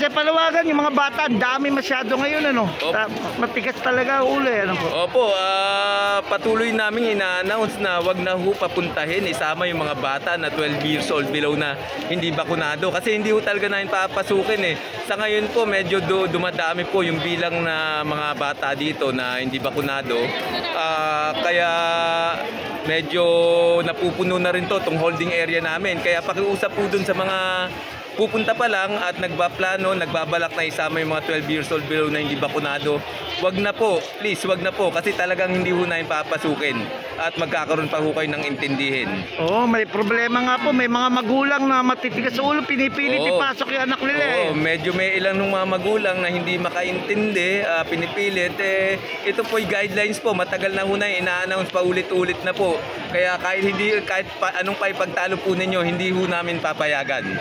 sa palawagan, yung mga bata, ang dami masyado ngayon, ano? Matigas talaga ulo, ano po? Opo, patuloy namin ina-announce na wag na ho papuntahin, isama yung mga bata na 12 years old below na hindi bakunado. Kasi hindi ho talaga namin papasukin eh. Sa ngayon po, medyo dumadami po yung bilang na mga bata dito na hindi bakunado. Kaya medyo napupuno na rin to, tong holding area namin. Kaya pakiusap po dun sa mga pupunta pa lang at nagbaplano, nagbabalak na isama yung mga 12 years old below na hindi bakunado. Wag na po, please, wag na po kasi talagang hindi ho namin papasukin at magkakaroon pa ho kayo ng intindihin. Oo, may problema nga po. May mga magulang na matitigas sa ulo, pinipilit ipasok yung anak nila eh. Medyo may ilang ng mga magulang na hindi makaintindi, pinipilit. Ito po yung guidelines po, matagal na ho na ina-announce pa ulit-ulit na po. Kaya kahit anong pa ipagtalo po ninyo, hindi ho namin papayagan.